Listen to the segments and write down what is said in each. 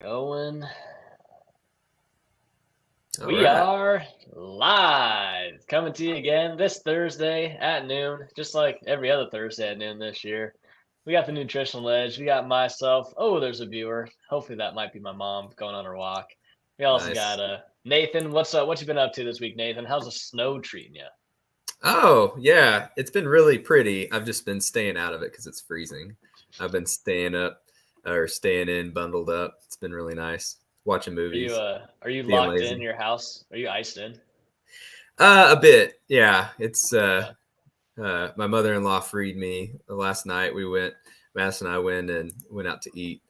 Going. All We right. are live, coming to you again this Thursday at noon, just like every other Thursday at noon this year. We got the Nutritional Edge. We got myself. Oh, there's a viewer. Hopefully that might be my mom going on her walk. We also got Nice. Nathan. What's up? What you been up to this week, Nathan? How's the snow treating you? Oh, yeah. It's been really pretty. I've just been staying out of it because it's freezing. I've been staying up or staying in, bundled up. It's been really nice. Watching movies, Are you being locked in lazy. your house? Are you iced in? A bit. Yeah. It's Okay. my mother-in-law freed me last night. Mass and I went out to eat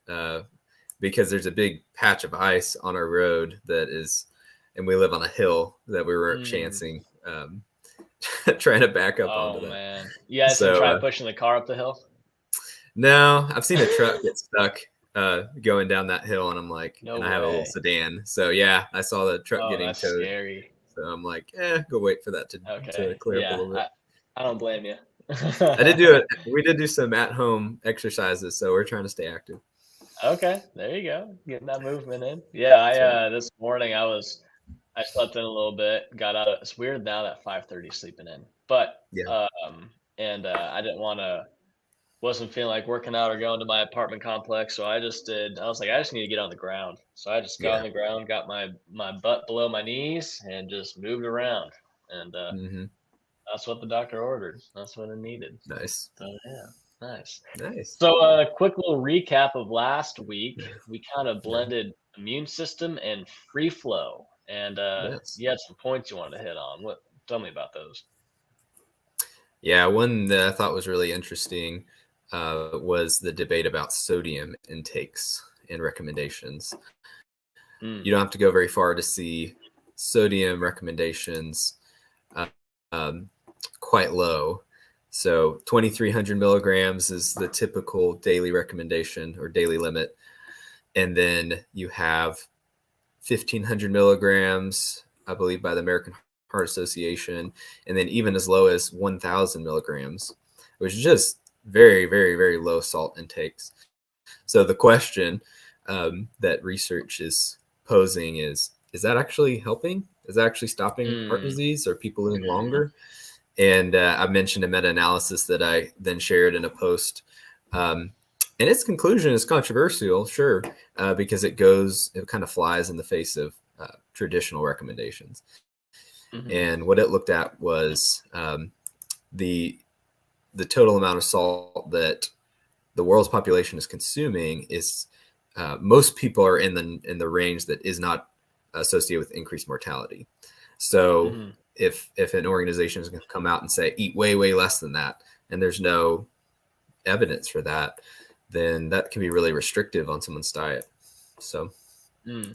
because there's a big patch of ice on our road and we live on a hill that we weren't Mm. chancing. Trying to back up onto Oh that. man. You guys didn't So try pushing the car up the hill? no, I've seen a truck get stuck going down that hill, and I'm like, No and I have a little way. sedan, so yeah, I saw the truck Oh, getting that's towed. scary. So I'm like, go wait for that to Okay, clear up a yeah, little bit. I don't blame you. I did do it. We did do some at home exercises, so we're trying to stay active. Okay, there you go, getting that movement in. Yeah, That's right. this morning I slept in a little bit, got out. It's weird now that 5:30 sleeping in, but Yeah, and I didn't want to, wasn't feeling like working out or going to my apartment complex, so I just did. I was like, I just need to get on the ground, so I just got on yeah. the ground, got my butt below my knees, and just moved around, and Hmm. that's what the doctor ordered. That's what I needed. Nice, So yeah, nice. nice. So quick little recap of last week. We kind of Yeah, blended immune system and free flow, and yes. you had some points you wanted to hit on. What? Tell me about those. Yeah, one that I thought was really interesting was the debate about sodium intakes and recommendations. You don't Mm, have to go very far to see sodium recommendations um, quite low. So 2,300 milligrams is the typical daily recommendation or daily limit. And then you have 1,500 milligrams, I believe, by the American Heart Association, and then even as low as 1,000 milligrams, which is just very, very, very low salt intakes. So the question that research is posing is that actually helping? Is that actually stopping heart mm, disease? Are people living longer? And I mentioned a meta-analysis that I then shared in a post. Um, and its conclusion is controversial, sure, because it kind of flies in the face of traditional recommendations. mm-hmm, And what it looked at was the the total amount of salt that the world's population is consuming is most people are in the range that is not associated with increased mortality. So mm-hmm. if an organization is going to come out and say eat way less than that, and there's no evidence for that, then that can be really restrictive on someone's diet. So Mm.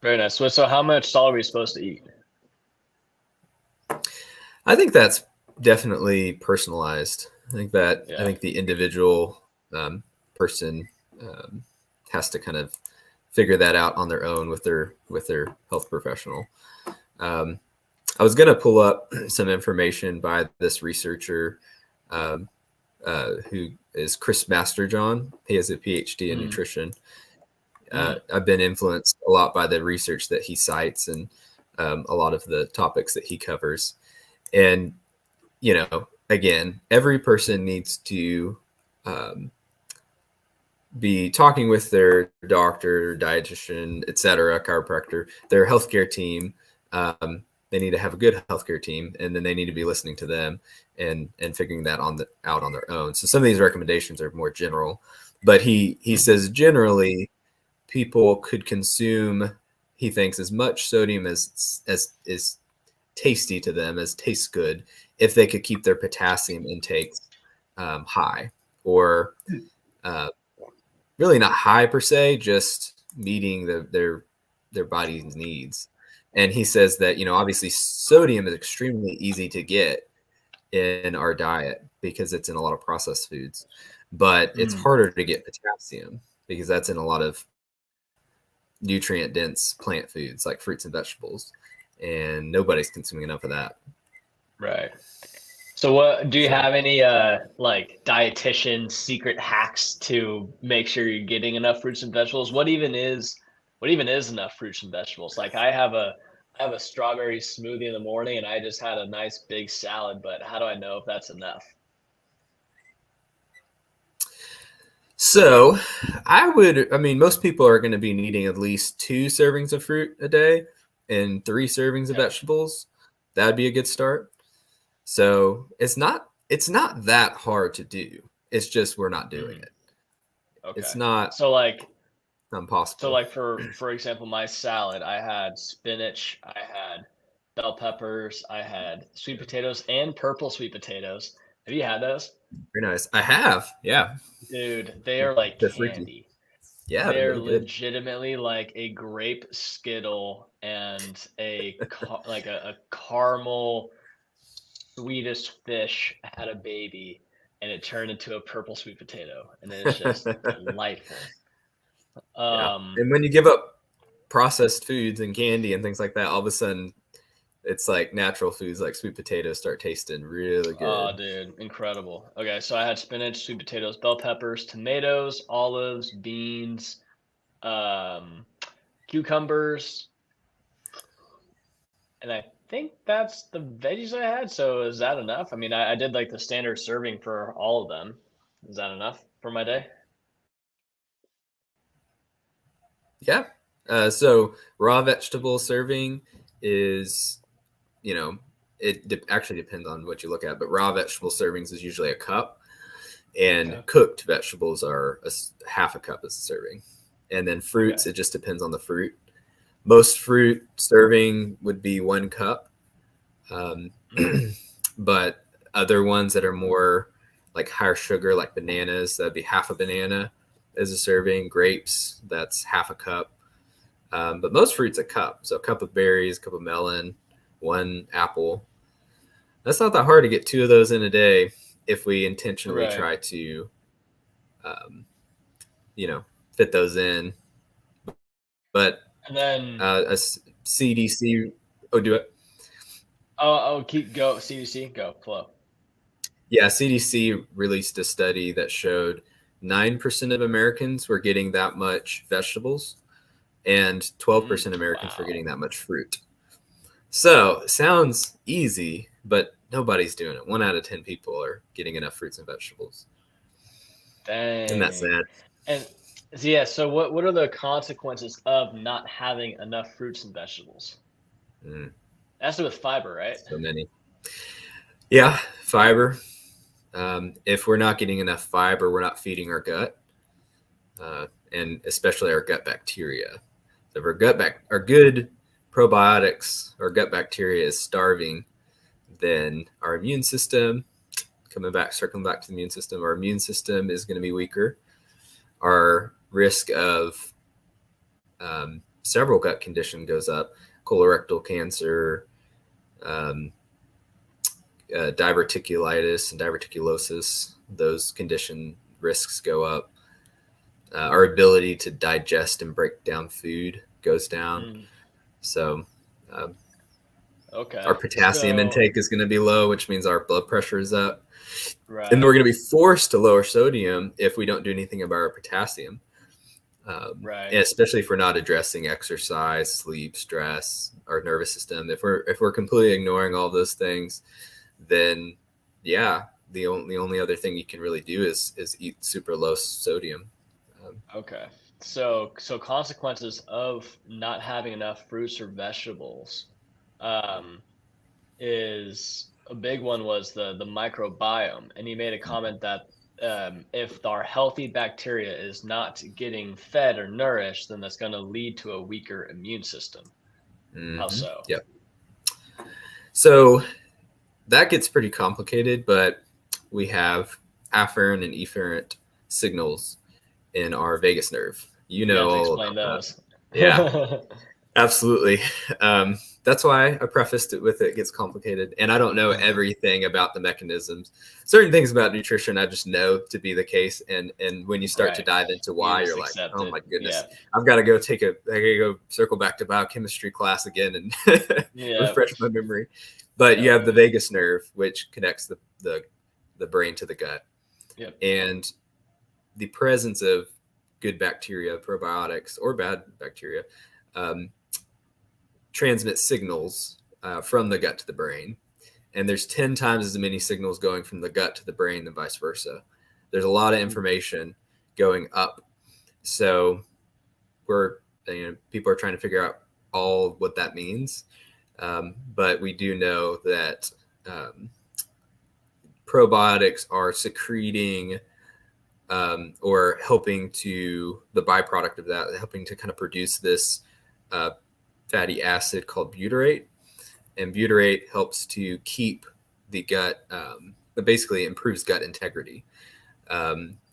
Very nice. So how much salt are we supposed to eat? I think that's definitely personalized. I Yeah. think the individual person um, has to kind of figure that out on their own with their health professional. Um, I was going to pull up some information by this researcher um, who is Chris Masterjohn. He has a PhD in Mm, nutrition. mm, I've been influenced a lot by the research that he cites and a lot of the topics that he covers. And, again, every person needs to um, be talking with their doctor, dietitian, et cetera, chiropractor, their healthcare team. They need to have a good healthcare team, and then they need to be listening to them and figuring that out on their own. So some of these recommendations are more general, but he mm-hmm, says generally people could consume, he thinks, as much sodium as is tasty to them, as tastes good, if they could keep their potassium intakes high, or uh, really not high per se, just meeting their body's needs. And he says that obviously sodium is extremely easy to get in our diet because it's in a lot of processed foods, but it's mm. harder to get potassium because that's in a lot of nutrient dense plant foods like fruits and vegetables, and nobody's consuming enough of that. Right. So what do you So have any like dietitian secret hacks to make sure you're getting enough fruits and vegetables? What even is enough fruits and vegetables? Like I have a strawberry smoothie in the morning and I just had a nice big salad, but how do I know if that's enough? So I mean, most people are going to be needing at least 2 servings of fruit a day and 3 servings of Okay. vegetables. That'd be a good start. So it's not that hard to do. It's just we're not doing Mm, it. okay. It's not So like so impossible. like for example, my salad, I had spinach, I had bell peppers, I had sweet potatoes and purple sweet potatoes. Have you had those? Very nice. I have, yeah. Dude, they are like They're freaky. candy. Yeah, they're They're really good. legitimately like a grape skittle and like a caramel Swedish fish had a baby and it turned into a purple sweet potato and it is just delightful. Yeah. Um, And when you give up processed foods and candy and things like that, all of a sudden it's like natural foods like sweet potatoes start tasting really oh, good. dude, incredible. Okay, so I had spinach, sweet potatoes, bell peppers, tomatoes, olives, beans, um, cucumbers, and I think that's the veggies I had. So is that enough? I mean, I did like the standard serving for all of them. Is that enough for my day? Yeah. So raw vegetable serving is, you know, actually depends on what you look at, but raw vegetable servings is usually a cup, and Okay. cooked vegetables are half a cup as a serving. And then Okay. fruits, it just depends on the fruit. Most fruit serving would be 1 cup, um, Mm, but other ones that are more like higher sugar, like bananas, that'd be half a banana as a serving. Grapes, that's half a cup. But most fruits a cup. So a cup of berries, a cup of melon, 1 apple. That's not that hard to get 2 of those in a day if we intentionally right. try to, um, you know, fit those in. But And then a CDC, oh, do it. oh keep go CDC go flow. Yeah, CDC released a study that showed 9% of Americans were getting that much vegetables, and 12% of Americans were Wow. getting that much fruit. So it sounds easy, but nobody's doing it. 1 out of 10 people are getting enough fruits and vegetables. Isn't that Dang. sad? And so yeah, so what are the consequences of not having enough fruits and vegetables? Mm, It has to do with fiber, right? so many. Yeah, fiber. If we're not getting enough fiber, we're not feeding our gut, and especially our gut bacteria. So if our good probiotics, our gut bacteria is starving, then our immune system, circling back to the immune system, our immune system is going to be weaker. Our risk of several gut condition goes up: colorectal cancer, um, diverticulitis, and diverticulosis. Those condition risks go up. Our ability to digest and break down food goes down. Mm, So um, our okay. potassium So intake is going to be low, which means our blood pressure is up. And right, we're going to be forced to lower sodium if we don't do anything about our potassium, right. and especially if we're not addressing exercise, sleep, stress, our nervous system. If we're completely ignoring all those things, then yeah, the only other thing you can really do is eat super low sodium. Okay. So consequences of not having enough fruits or vegetables um is a big one was the microbiome. And you made a comment that if our healthy bacteria is not getting fed or nourished, then that's going to lead to a weaker immune system. How so? Yep. So that gets pretty complicated, but we have afferent and efferent signals in our vagus nerve. You You know have to all explain about that. those. Yeah. Absolutely. That's why I prefaced it with it gets complicated. And I don't know everything about the mechanisms. Certain things about nutrition I just know to be the case. And when you start to dive into why, you're like, oh my goodness, I've got to go circle back to biochemistry class again and refresh my memory. But you have the vagus nerve, which connects the brain to the gut. Yep. And the presence of good bacteria, probiotics, or bad bacteria, transmit signals from the gut to the brain. And there's 10 times as many signals going from the gut to the brain than vice versa. There's a lot of information going up. So people are trying to figure out all what that means. But we do know that probiotics are secreting or helping to the byproduct of that, helping to kind of produce this fatty acid called butyrate. And butyrate helps to keep the gut, basically improves gut integrity.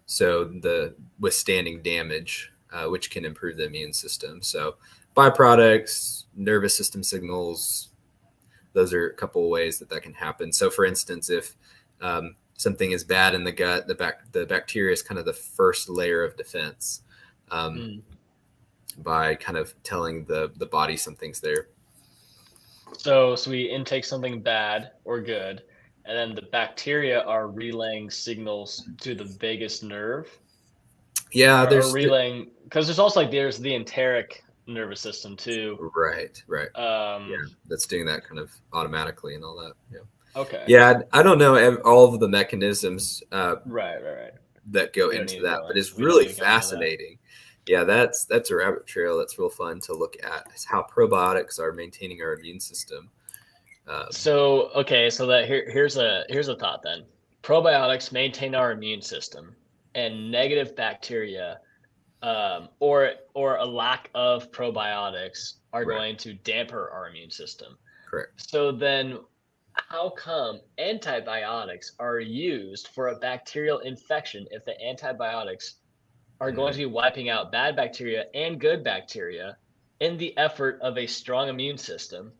So the withstanding damage, which can improve the immune system. So byproducts, nervous system signals, those are a couple of ways that can happen. So for instance, if something is bad in the gut, the bacteria is kind of the first layer of defense by kind of telling the body something's there. So we intake something bad or good, and then the bacteria are relaying signals to the vagus nerve. Yeah, there's relaying, because there's also there's the enteric nervous system too. Right. That's doing that kind of automatically and all that. Yeah. Okay. Yeah, I don't know all of the mechanisms right that go into that, but it's really fascinating. Yeah, that's a rabbit trail that's real fun to look at, is how probiotics are maintaining our immune system. So that here's a thought then. Probiotics maintain our immune system, and negative bacteria or a lack of probiotics are going to dampen our immune system. Correct. So then how come antibiotics are used for a bacterial infection if the antibiotics are going to be wiping out bad bacteria and good bacteria in the effort of a strong immune system,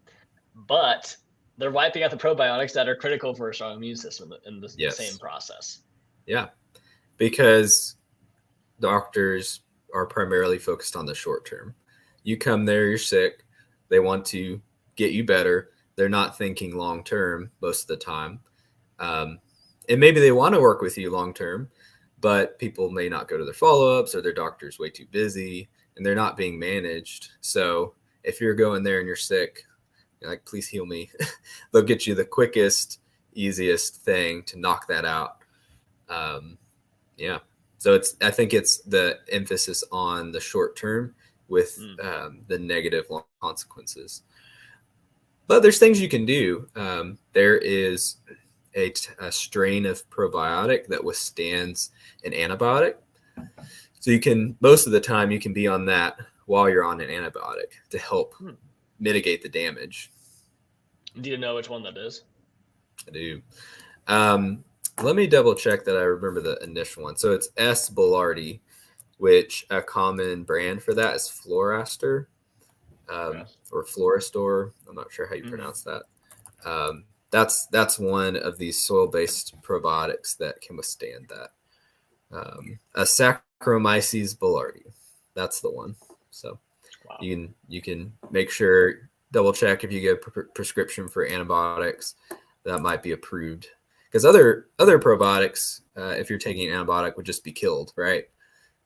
but they're wiping out the probiotics that are critical for a strong immune system in the same process? Yeah, because doctors are primarily focused on the short term. You come there, you're sick, they want to get you better. They're not thinking long term most of the time. And maybe they want to work with you long term, but people may not go to their follow-ups, or their doctor's way too busy and they're not being managed. So if you're going there and you're sick, you're like, please heal me. They'll get you the quickest, easiest thing to knock that out. So I think it's the emphasis on the short term with the negative consequences. But there's things you can do. There is a strain of probiotic that withstands an antibiotic. So most of the time you can be on that while you're on an antibiotic to help mitigate the damage. Do you know which one that is? I do. Let me double check that I remember the initial one. So it's S. boulardii, which a common brand for that is Floraster or Floristor. I'm not sure how you pronounce that. That's one of these soil-based probiotics that can withstand that. A Saccharomyces boulardii, that's the one. So you can make sure, double check if you get a prescription for antibiotics that might be approved, because other probiotics, if you're taking an antibiotic, would just be killed, right?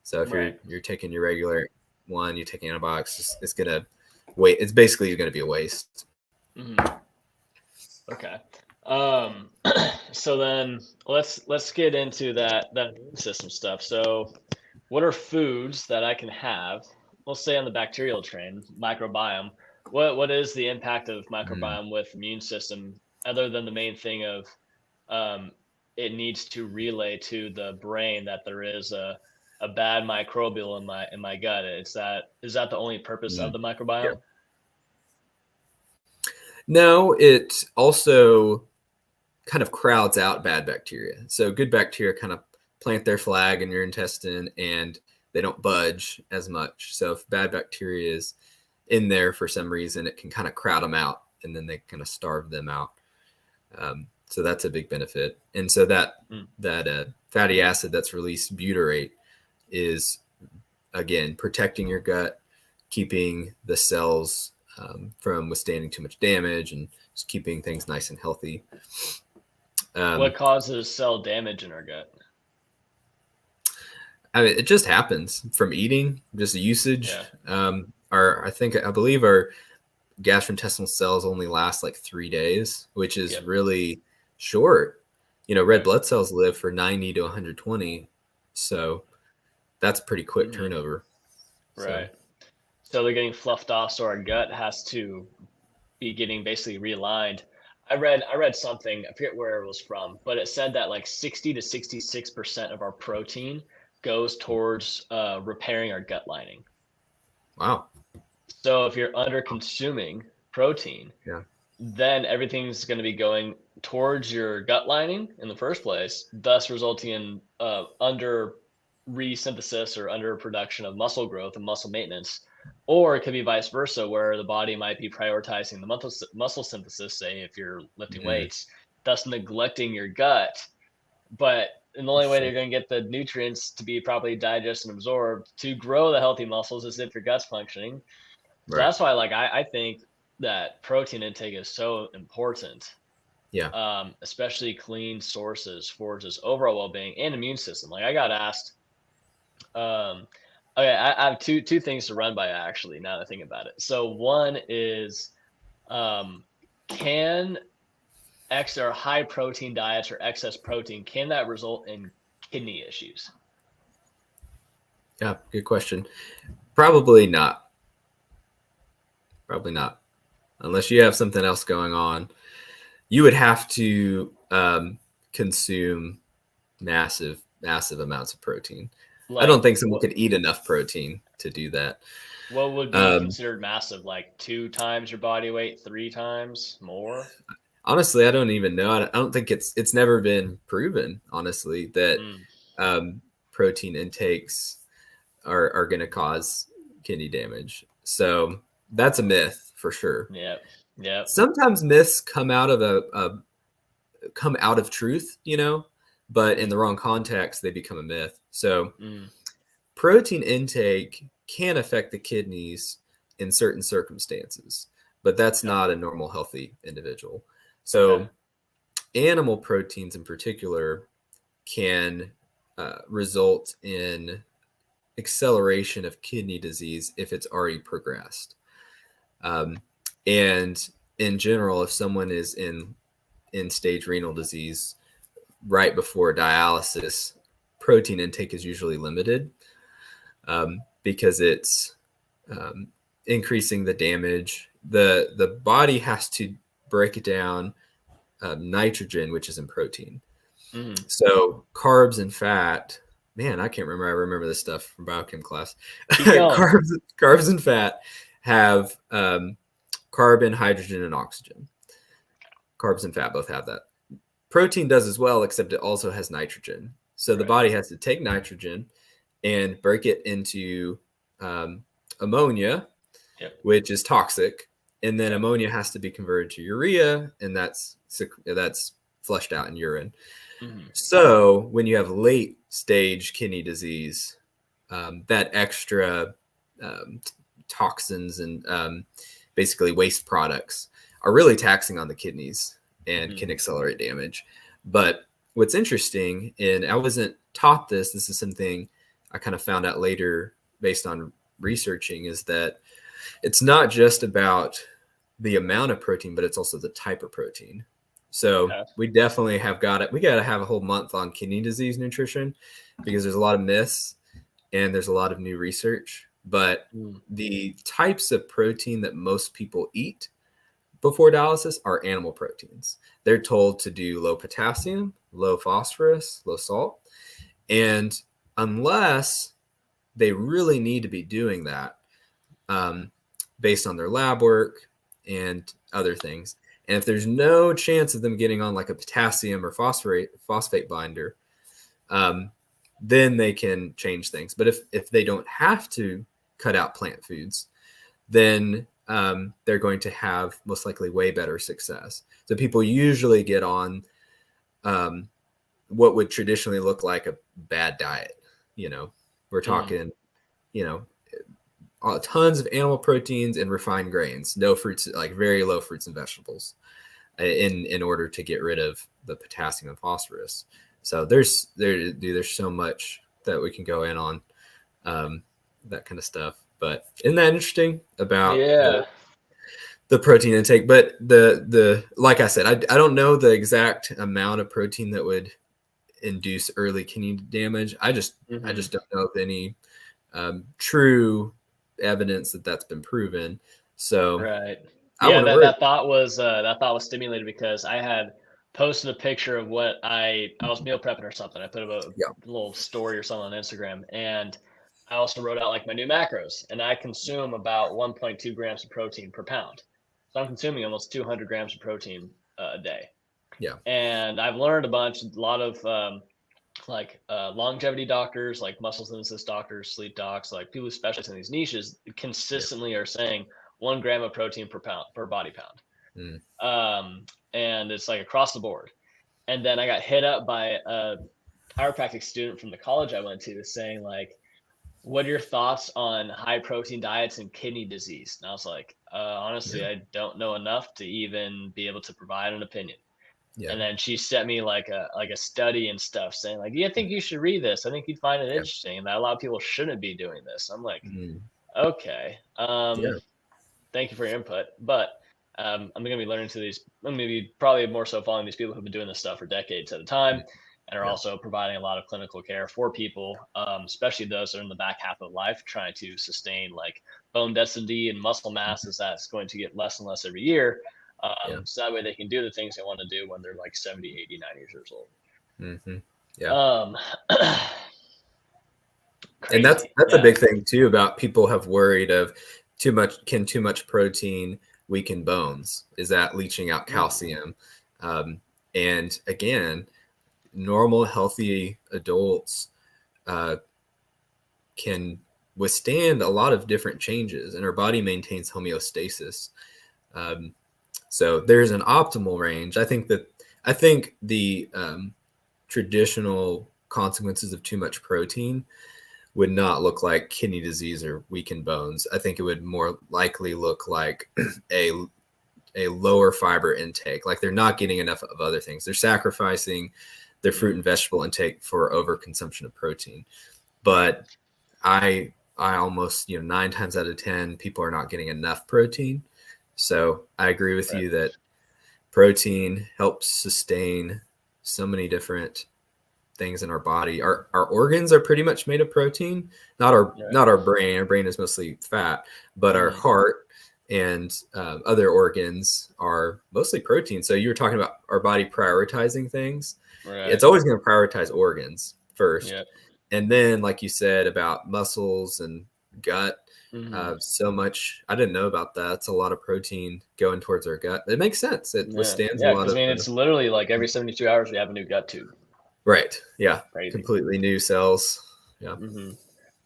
So if you're taking your regular one, you're taking antibiotics, it's gonna wait. It's basically going to be a waste. Okay. So then let's get into that immune system stuff. So what are foods that I can have? We'll say on the bacterial train, microbiome. What is the impact of microbiome with immune system, other than the main thing of it needs to relay to the brain that there is a bad microbial in my gut? Is that the only purpose of the microbiome? Yeah. No, it also kind of crowds out bad bacteria. So good bacteria kind of plant their flag in your intestine and they don't budge as much. So if bad bacteria in there for some reason, it can kind of crowd them out, and then they kind of starve them out. So that's a big benefit. And so that fatty acid that's released, butyrate, is again protecting your gut, keeping the cells from withstanding too much damage, and just keeping things nice and healthy. What causes cell damage in our gut? I mean, it just happens from eating, just usage. Yeah. I believe our gastrointestinal cells only last like 3 days, which is really short. Red blood cells live for 90 to 120. So that's pretty quick turnover. Right. So they're getting fluffed off. So our gut has to be getting basically realigned. I read something, I forget where it was from, but it said that like 60 to 66% of our protein goes towards repairing our gut lining. Wow. So if you're under consuming protein, then everything's going to be going towards your gut lining in the first place, thus resulting in under resynthesis or under production of muscle growth and muscle maintenance. Or it could be vice versa, where the body might be prioritizing the muscle synthesis, say if you're lifting weights, thus neglecting your gut. But the only way they're going to get the nutrients to be properly digested and absorbed to grow the healthy muscles is if your gut's functioning. So that's why, like, I think that protein intake is so important. Yeah. Especially clean sources for just overall well-being and immune system. Like I got asked, okay, I have two things to run by actually, now that I think about it. So one is, can or high protein diets or excess protein, can that result in kidney issues? Yeah, good question. Probably not. Probably not. Unless you have something else going on. You would have to consume massive amounts of protein. Like, I don't think someone could eat enough protein to do that. What would be considered massive? Like 2 times your body weight, 3 times more? Honestly, I don't even know. I don't think it's never been proven, honestly, that protein intakes are going to cause kidney damage. So that's a myth for sure. Yeah. Sometimes myths come out of truth, but in the wrong context, they become a myth. So protein intake can affect the kidneys in certain circumstances, but that's not a normal, healthy individual. So animal proteins in particular can result in acceleration of kidney disease if it's already progressed. And in general, if someone is in stage renal disease right before dialysis, protein intake is usually limited because it's increasing the damage. The body has to break down nitrogen, which is in protein. So carbs and fat, man, I can't remember. I remember this stuff from biochem class. Carbs and fat have carbon, hydrogen, and oxygen. Carbs and fat both have that. Protein does as well, except it also has nitrogen. So the body has to take nitrogen and break it into ammonia, which is toxic. And then ammonia has to be converted to urea, and that's flushed out in urine. So when you have late stage kidney disease, that extra toxins and basically waste products are really taxing on the kidneys and can accelerate damage. But what's interesting, and I wasn't taught this is something I kind of found out later based on researching, is that it's not just about the amount of protein, but it's also the type of protein. So we definitely we got to have a whole month on kidney disease nutrition, because there's a lot of myths and there's a lot of new research. But the types of protein that most people eat before dialysis are animal proteins. They're told to do low potassium, low phosphorus, low salt. And unless they really need to be doing that based on their lab work and other things, and if there's no chance of them getting on like a potassium or phosphate binder, then they can change things. But if they don't have to cut out plant foods, then they're going to have most likely way better success. So people usually get on what would traditionally look like a bad diet. We're talking, tons of animal proteins and refined grains, no fruits, like very low fruits and vegetables, in order to get rid of the potassium and phosphorus. So there's so much that we can go in on, that kind of stuff. But isn't that interesting about the protein intake? But the like I said, I don't know the exact amount of protein that would induce early kidney damage. I just don't know of any true evidence that that's been proven. So right. I Yeah, wouldn't that thought was stimulated because I had posted a picture of what I was meal prepping or something. I put up a little story or something on Instagram, and I also wrote out like my new macros, and I consume about 1.2 grams of protein per pound. So I'm consuming almost 200 grams of protein a day. Yeah. And I've learned a lot of longevity doctors, like muscle synthesis doctors, sleep docs, like people who specialize in these niches consistently are saying 1 gram of protein per body pound. And it's like across the board. And then I got hit up by a chiropractic student from the college I went to saying like, what are your thoughts on high protein diets and kidney disease? And I was like, honestly, I don't know enough to even be able to provide an opinion. Yeah. And then she sent me like a study and stuff saying like, do you think you should read this? I think you'd find it interesting, and that a lot of people shouldn't be doing this. I'm like, okay, thank you for your input, but I'm going to be learning to these. I'm going to be probably more so following these people who've been doing this stuff for decades at a time, and are also providing a lot of clinical care for people, especially those that are in the back half of life, trying to sustain like bone density and muscle mass as that's going to get less and less every year. So that way they can do the things they want to do when they're like 70, 80, 90 years old. And that's a big thing too, about people have worried of too much protein weaken bones? Is that leaching out calcium? And again, normal, healthy adults can withstand a lot of different changes, and our body maintains homeostasis. So there's an optimal range. I think the traditional consequences of too much protein would not look like kidney disease or weakened bones. I think it would more likely look like a lower fiber intake. Like they're not getting enough of other things. They're sacrificing their fruit and vegetable intake for overconsumption of protein. But I almost, 9 times out of 10, people are not getting enough protein. So I agree with you that protein helps sustain so many different things in our body. Our organs are pretty much made of protein, not our brain. Our brain is mostly fat, but our heart and other organs are mostly protein. So you were talking about our body prioritizing things. It's always going to prioritize organs first. And then, like you said, about muscles and gut, so much. I didn't know about that. It's a lot of protein going towards our gut. It makes sense. It withstands a lot of. It's literally like every 72 hours we have a new gut tube. Right. Yeah. Crazy. Completely new cells. Yeah.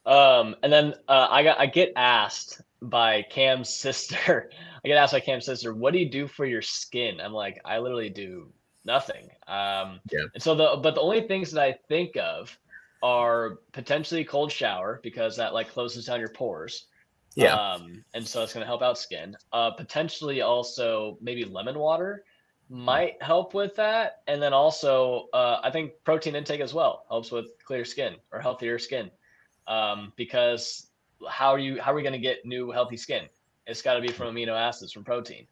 And then I get asked by Cam's sister. What do you do for your skin? I'm like, I literally do nothing. And so the only things that I think of are potentially cold shower, because that like closes down your pores. And so it's going to help out skin. Potentially also maybe lemon water might help with that. And then also I think protein intake as well helps with clear skin or healthier skin. Because how are we going to get new healthy skin? It's got to be from amino acids, from protein.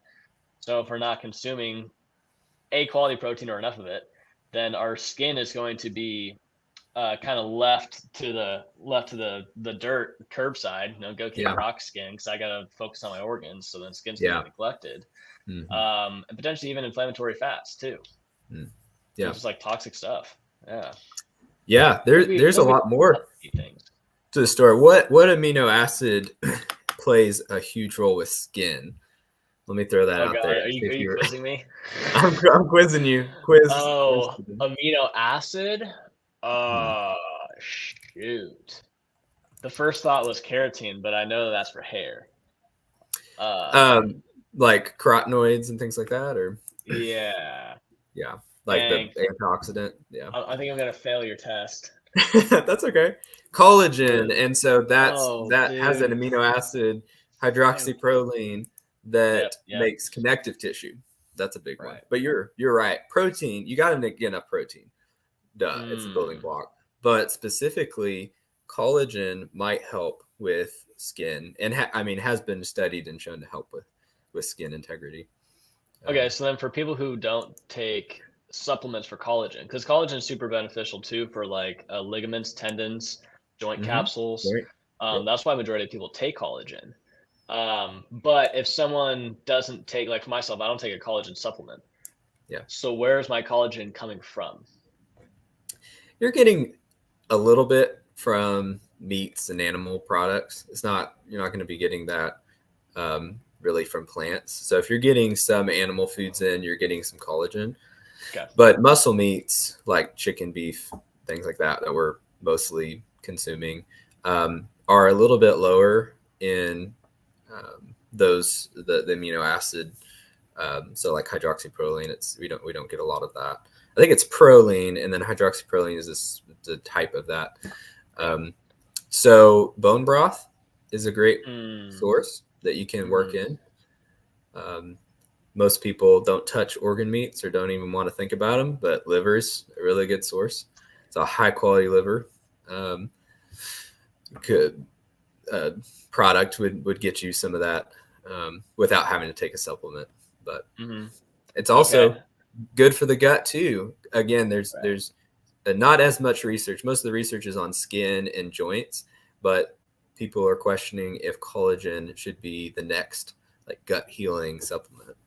So if we're not consuming a quality protein or enough of it, then our skin is going to be kind of left to the dirt curbside. Go get rock skin, because I got to focus on my organs. So then skin's going to be neglected. And potentially even inflammatory fats too. Just like toxic stuff. There's a lot more to the story. What amino acid plays a huge role with skin? Let me throw that out there. Are you quizzing me? I'm quizzing you. Amino acid. Shoot. The first thought was keratin, but I know that's for hair. Like carotenoids and things like that, or Yeah. yeah, like the And antioxidant. Yeah, I think I'm gonna fail your test. that's okay. Collagen, Dude. and so Oh, that has an dude. amino acid, Dang. hydroxyproline, Yep. that Yep. makes connective tissue. That's a big one. Right. But you're right. Protein, you got to get enough protein. Duh, it's a building Mm. block. But specifically, collagen might help with skin, and I mean has been studied and shown to help with skin integrity. Okay, so then for people who don't take supplements for collagen, because collagen is super beneficial too for like ligaments, tendons, joint Mm-hmm. capsules. Right. Yep. That's why majority of people take collagen. But if someone doesn't take, like for myself, I don't take a collagen supplement. Yeah. So where's my collagen coming from? You're getting a little bit from meats and animal products. You're not going to be getting that really from plants. So if you're getting some animal foods in, you're getting some collagen. Okay. But muscle meats like chicken, beef, things like that we're mostly consuming are a little bit lower in the amino acid. So like hydroxyproline, we don't get a lot of that. I think it's proline, and then hydroxyproline is the type of that. So bone broth is a great source that you can work in. Most people don't touch organ meats or don't even want to think about them, but liver's a really good source. It's a high quality liver. Product would get you some of that without having to take a supplement. But it's also good for the gut too. Again, there's not as much research. Most of the research is on skin and joints, but people are questioning if collagen should be the next like gut healing supplement.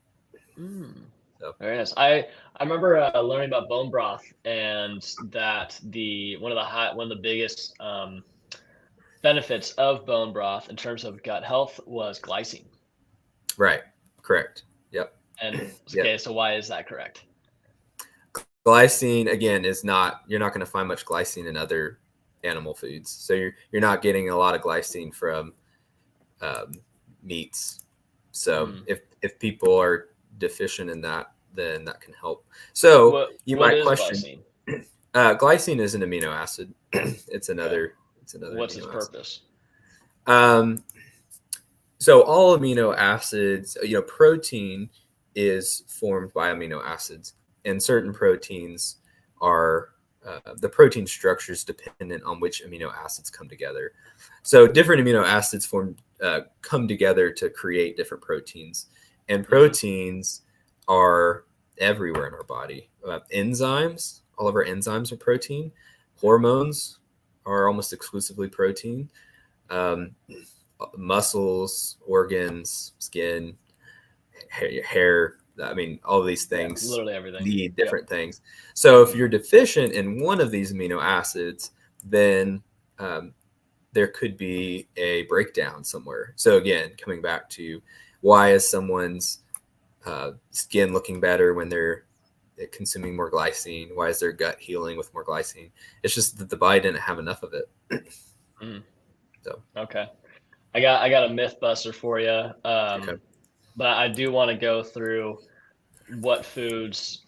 So. Very nice. I remember learning about bone broth, and that one of the biggest benefits of bone broth in terms of gut health was glycine. Right. Correct. Yep. And okay, so why is that correct? Glycine again you're not going to find much glycine in other animal foods. So you're not getting a lot of glycine from meats. So if people are deficient in that, then that can help. So you might question glycine? Glycine is an amino acid. It's another. What's its purpose? So all amino acids, protein is formed by amino acids, and certain proteins are the protein structure is dependent on which amino acids come together. So different amino acids come together to create different proteins, and proteins are everywhere in our body. Enzymes, all of our enzymes are protein. Hormones are almost exclusively protein. Muscles, organs, skin, hair. I mean, all of these things literally everything need different things. So if you're deficient in one of these amino acids, then there could be a breakdown somewhere. So again, coming back to why is someone's skin looking better when they're consuming more glycine? Why is their gut healing with more glycine? It's just that the body didn't have enough of it. So okay, I got a myth buster for you. Okay. But I do want to go through what foods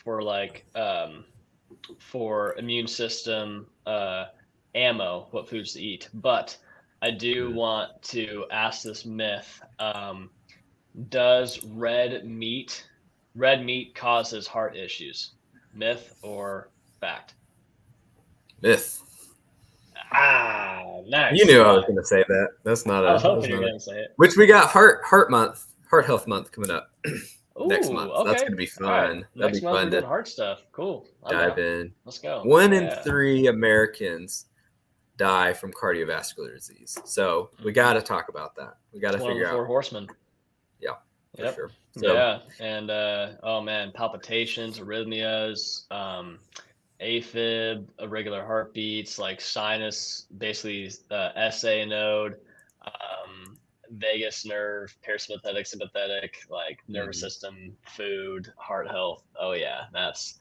for immune system ammo, what foods to eat. But I do want to ask this myth: does red meat causes heart issues? Myth or fact? Myth. Nice. You knew I was going to say that. That's not I was hoping you were going to say it. Which we got heart health month coming up next month. Okay. That's going to be fun. Right. That'd Next be month fun we're doing heart stuff. Cool. Dive in. Let's go. 1 in 3 Americans die from cardiovascular disease. So we got to talk about that. We got to figure out. 4 horsemen. Yeah. For sure. So, yeah. And oh man, palpitations, arrhythmias, AFib, irregular heartbeats, like sinus, basically SA node, vagus nerve, parasympathetic, sympathetic, like nervous system, food, heart health. Oh yeah, that's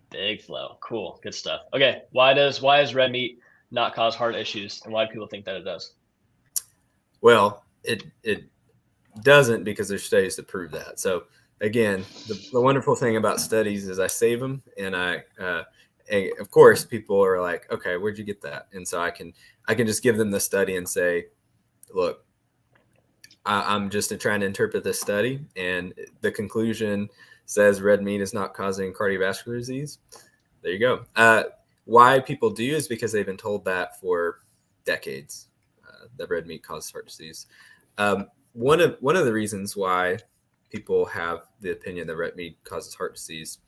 big flow. Cool, good stuff. Okay, why does red meat not cause heart issues, and why do people think that it does? Well, it doesn't, because there's studies to prove that. So again, the wonderful thing about studies is I save them, and and of course people are like, okay, where'd you get that? And so I can just give them the study and say, look, I'm just trying to interpret this study, and the conclusion says red meat is not causing cardiovascular disease. There you go. Why people do is because they've been told that for decades, that red meat causes heart disease. One of the reasons why people have the opinion that red meat causes heart disease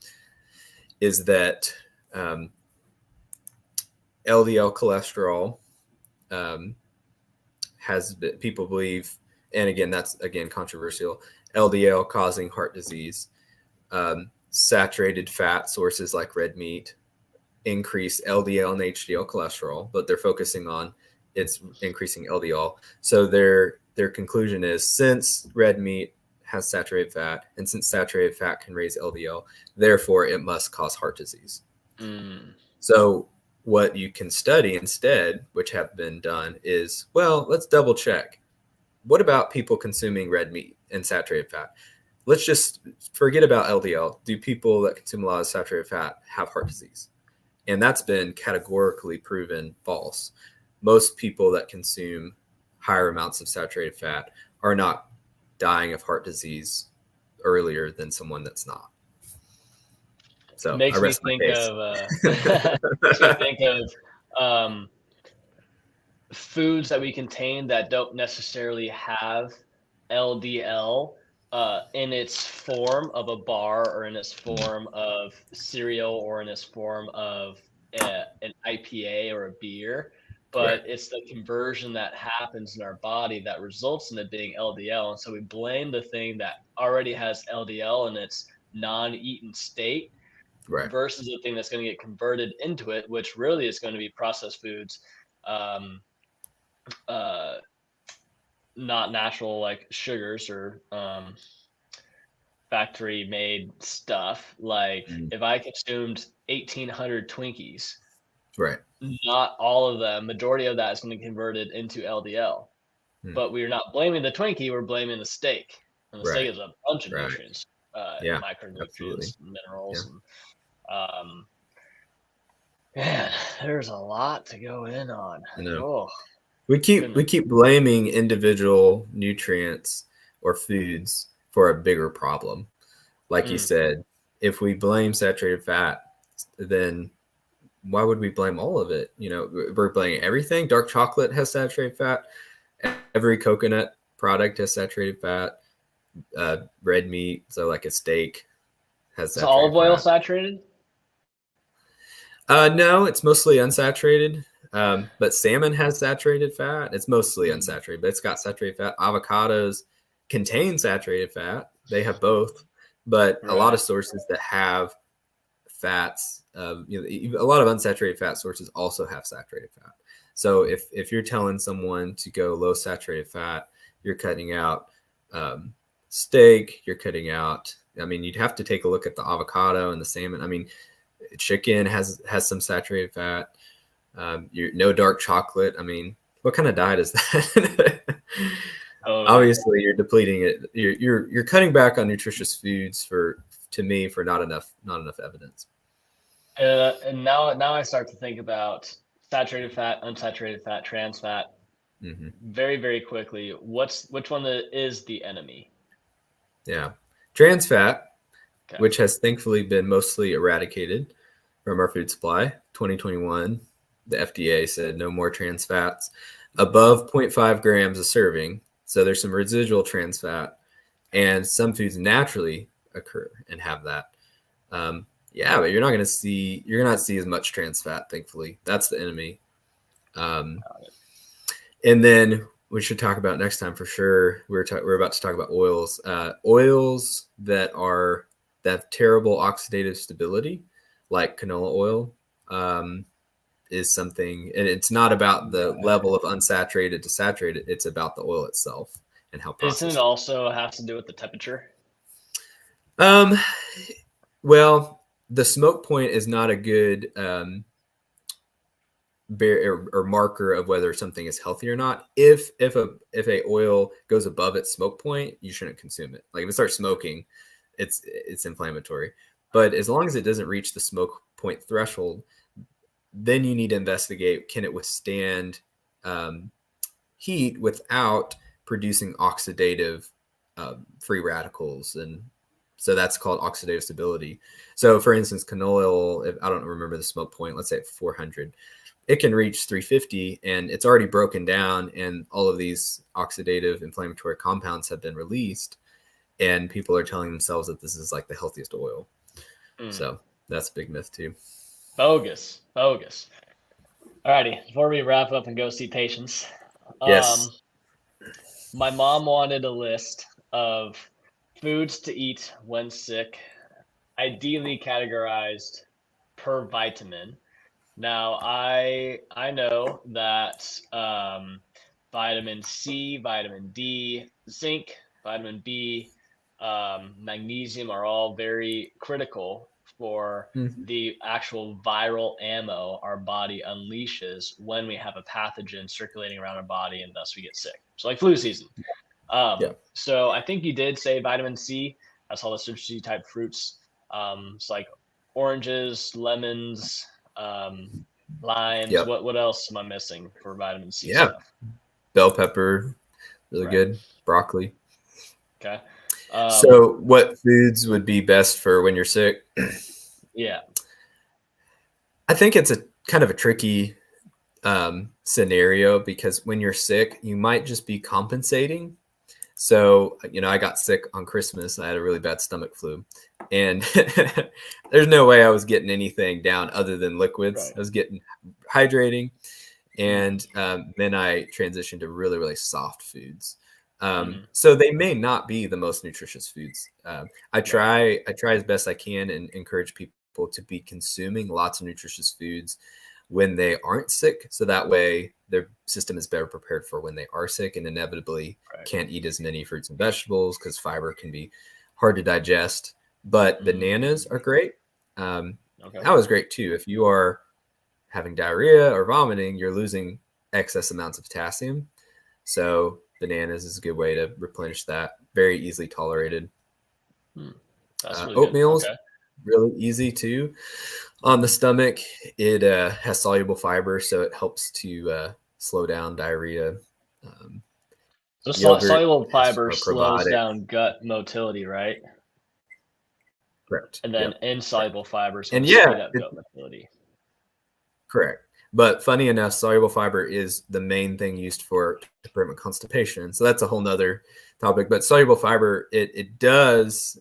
is that LDL cholesterol people believe, and again, that's controversial, LDL causing heart disease. Saturated fat sources like red meat increase LDL and HDL cholesterol, but they're focusing on it's increasing LDL. So their conclusion is, since red meat has saturated fat, and since saturated fat can raise LDL, therefore it must cause heart disease. So what you can study instead, which have been done, is, well, let's double check. What about people consuming red meat and saturated fat? Let's just forget about LDL. Do people that consume a lot of saturated fat have heart disease? And that's been categorically proven false. Most people that consume higher amounts of saturated fat are not dying of heart disease earlier than someone that's not. So makes me think of foods that we contain that don't necessarily have LDL in its form of a bar, or in its form of cereal, or in its form of an IPA or a beer, but it's the conversion that happens in our body that results in it being LDL. And so we blame the thing that already has LDL in its non-eaten state, versus the thing that's going to get converted into it, which really is going to be processed foods, not natural, like sugars or factory made stuff. Like if I consumed 1,800 Twinkies, not all of them, majority of that is going to be converted into LDL. But we're not blaming the Twinkie, we're blaming the steak. And the steak is a bunch of nutrients, micronutrients, minerals. And, man, there's a lot to go in on. We keep blaming individual nutrients or foods for a bigger problem. Like you said, if we blame saturated fat, then why would we blame all of it? We're blaming everything. Dark chocolate has saturated fat. Every coconut product has saturated fat. Red meat, so like a steak, has saturated olive oil fat. Saturated? No, it's mostly unsaturated. But salmon has saturated fat. It's mostly unsaturated, but it's got saturated fat. Avocados contain saturated fat. They have both, but a lot of sources that have fats, a lot of unsaturated fat sources also have saturated fat. So if you're telling someone to go low saturated fat, you're cutting out steak, you're cutting out, you'd have to take a look at the avocado and the salmon. Chicken has some saturated fat. No dark chocolate. What kind of diet is that? Obviously you're depleting it. You're cutting back on nutritious foods for not enough evidence. And now I start to think about saturated fat, unsaturated fat, trans fat. Very, very quickly. Which one is the enemy? Yeah. Trans fat, which has thankfully been mostly eradicated from our food supply. 2021, the FDA said no more trans fats above 0.5 grams a serving. So there's some residual trans fat, and some foods naturally occur and have that. But you're not see as much trans fat, thankfully. That's the enemy. And then we should talk about next time for sure. We're about to talk about oils. Oils that have terrible oxidative stability, like canola oil, is something, and it's not about the level of unsaturated to saturated. It's about the oil itself and how processed. Doesn't it also have to do with the temperature? Well, the smoke point is not a good or marker of whether something is healthy or not. If a oil goes above its smoke point, you shouldn't consume it. Like if it starts smoking, it's inflammatory. But as long as it doesn't reach the smoke point threshold, then you need to investigate, can it withstand heat without producing oxidative free radicals. And so that's called oxidative stability. So for instance, canola oil, if I don't remember the smoke point, let's say 400, it can reach 350 and it's already broken down and all of these oxidative inflammatory compounds have been released, and people are telling themselves that this is like the healthiest oil. So that's a big myth too. Bogus. Alrighty, before we wrap up and go see patients, Yes. My mom wanted a list of foods to eat when sick, ideally categorized per vitamin. Now, I know that vitamin C, vitamin D, zinc, vitamin B, magnesium are all very critical for the actual viral ammo our body unleashes when we have a pathogen circulating around our body and thus we get sick. So like flu season. So I think you did say vitamin C. That's all the citrusy type fruits. It's like oranges, lemons, limes. Yep. What else am I missing for vitamin C stuff? Bell pepper, really good. Broccoli. Okay. So what foods would be best for when you're sick? Yeah. I think it's a kind of a tricky scenario, because when you're sick, you might just be compensating. So, I got sick on Christmas. I had a really bad stomach flu, and there's no way I was getting anything down other than liquids. Right. I was getting hydrating, and then I transitioned to really, really soft foods. So they may not be the most nutritious foods. I try as best I can and encourage people to be consuming lots of nutritious foods when they aren't sick. So that way their system is better prepared for when they are sick, and inevitably can't eat as many fruits and vegetables because fiber can be hard to digest. But bananas are great. That was great too. If you are having diarrhea or vomiting, you're losing excess amounts of potassium. So bananas is a good way to replenish that. Very easily tolerated. Really oatmeal's really easy too. On the stomach, it has soluble fiber, so it helps to slow down diarrhea. So soluble fiber slows down gut motility, right? Correct. And then insoluble fibers and speed up gut motility. Correct. But funny enough, soluble fiber is the main thing used to prevent constipation. So that's a whole nother topic. But soluble fiber, it does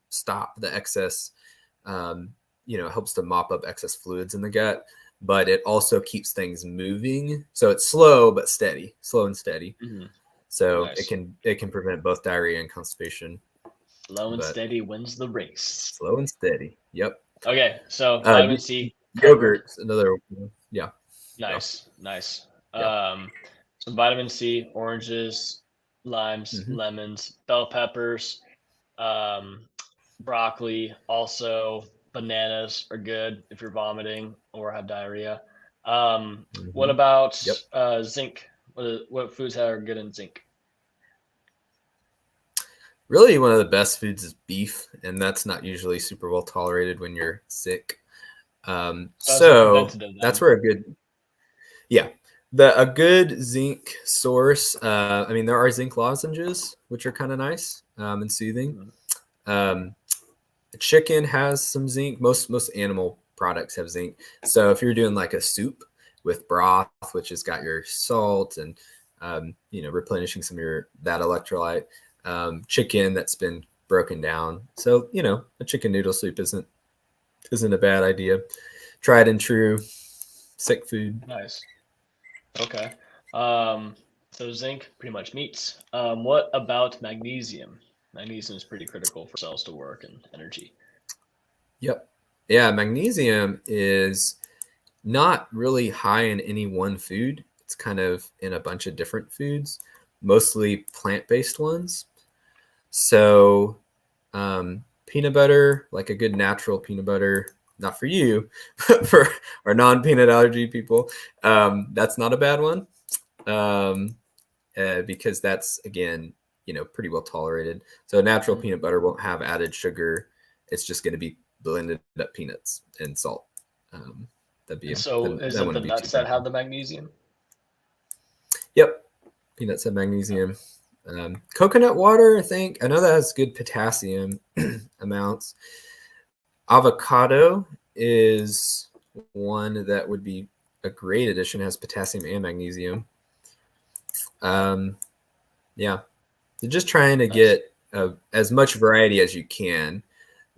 stop the excess, helps to mop up excess fluids in the gut, but it also keeps things moving. So it's slow and steady. So it can prevent both diarrhea and constipation. Slow and steady wins the race. Slow and steady. Yep. Okay. So vitamin C. Yogurt, another one. Yeah. Nice. So vitamin C, oranges, limes, lemons, bell peppers, broccoli, also bananas are good if you're vomiting or have diarrhea. What about zinc? What foods are good in zinc? Really, one of the best foods is beef, and that's not usually super well tolerated when you're sick. So that's where a good zinc source. There are zinc lozenges, which are kind of nice and soothing. Chicken has some zinc. Most animal products have zinc. So if you're doing like a soup with broth, which has got your salt and replenishing some of that electrolyte, chicken that's been broken down. So a chicken noodle soup isn't a bad idea. Tried and true sick food. Nice. Okay. So zinc, pretty much meats. What about magnesium? Magnesium is pretty critical for cells to work and energy. Yep. Yeah, magnesium is not really high in any one food. It's kind of in a bunch of different foods, mostly plant-based ones. So peanut butter, like a good natural peanut butter, not for you, but for our non-peanut allergy people, that's not a bad one. Because that's, again, pretty well tolerated. So natural peanut butter won't have added sugar. It's just going to be blended up peanuts and salt. Is it the nuts that have the magnesium? Yep. Peanuts have magnesium. Coconut water, I know that has good potassium amounts. Avocado is one that would be a great addition. It has potassium and magnesium. Yeah, you're just trying to get as much variety as you can.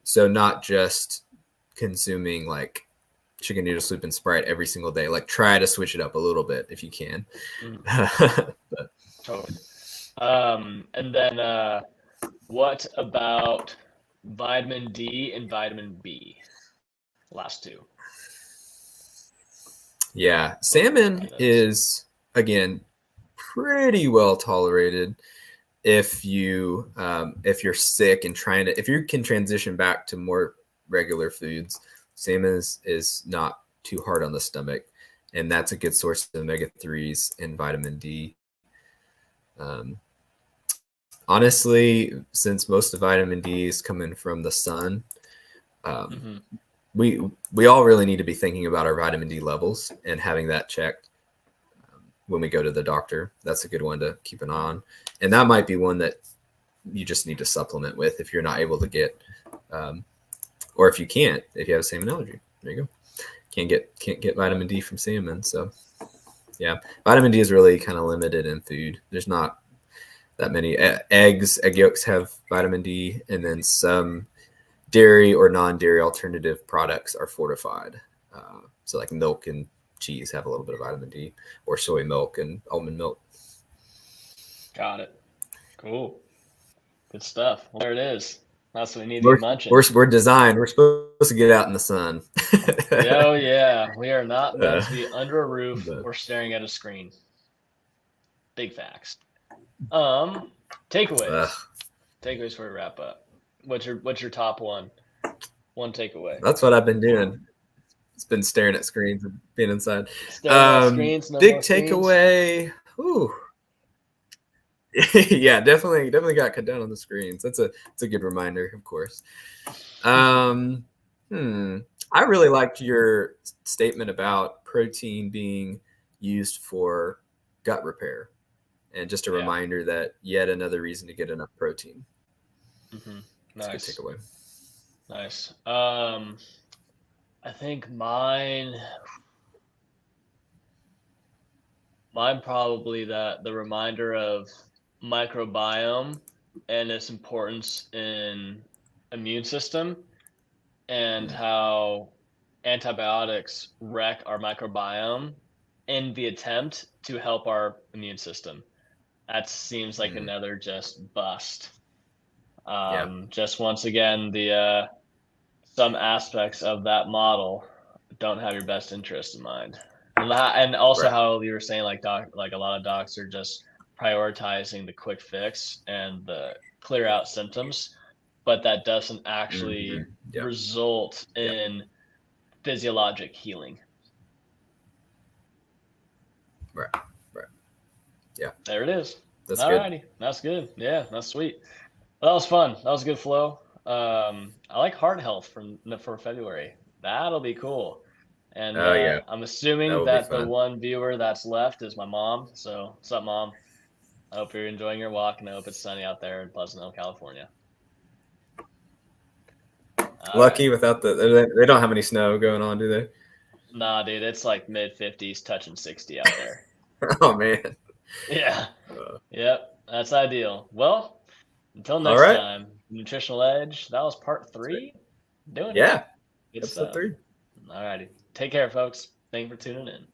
So not just consuming like chicken noodle soup and Sprite every single day. Like try to switch it up a little bit if you can. But. Totally. And then what about vitamin D and vitamin B? Last two. Yeah, salmon is, again, pretty well tolerated if you're sick and if you can transition back to more regular foods. Salmon is not too hard on the stomach, and that's a good source of omega-3s and vitamin D. Honestly, since most of vitamin D is coming from the sun, we all really need to be thinking about our vitamin D levels and having that checked when we go to the doctor. That's a good one to keep an eye on, and that might be one that you just need to supplement with if you're not able to get, or if you have a salmon allergy. There you go. Can't get vitamin D from salmon. So yeah, vitamin D is really kind of limited in food. There's not that many. Egg yolks have vitamin D, and then some dairy or non-dairy alternative products are fortified. So like milk and cheese have a little bit of vitamin D, or soy milk and almond milk. Got it. Cool. Good stuff. Well, there it is. That's what we need to be munching. We're designed. We're supposed to get out in the sun. Oh yeah, we are not meant to be under a roof or staring at a screen. Big facts. Takeaways. Takeaways before we wrap up. What's your top one? One takeaway. That's what I've been doing. It's been staring at screens and being inside. Staring at screens. Big takeaway. Ooh. Yeah, definitely got cut down on the screens. It's a good reminder, of course. I really liked your statement about protein being used for gut repair, and just a reminder that yet another reason to get enough protein. Nice. Good takeaway. Nice. I think mine probably the reminder of microbiome and its importance in immune system, and how antibiotics wreck our microbiome in the attempt to help our immune system. That seems like another just bust. Just once again, the some aspects of that model don't have your best interest in mind, and also how you were saying like a lot of docs are just prioritizing the quick fix and the clear out symptoms, but that doesn't actually result in physiologic healing. Right. Yeah. There it is. That's Alrighty. That's good. Yeah, that's sweet. Well, that was fun. That was a good flow. I like heart health for February. That'll be cool. And I'm assuming that the one viewer that's left is my mom. So what's up, Mom? I hope you're enjoying your walk, and I hope it's sunny out there in Pleasant Hill, California. Lucky without they don't have any snow going on, do they? Nah, dude, it's like mid-50s touching 60 out there. Oh, man. Yeah. Yep, that's ideal. Well, until next time, Nutritional Edge, that was part 3. Doing it. Yeah. Good stuff. 3. All righty. Take care, folks. Thank you for tuning in.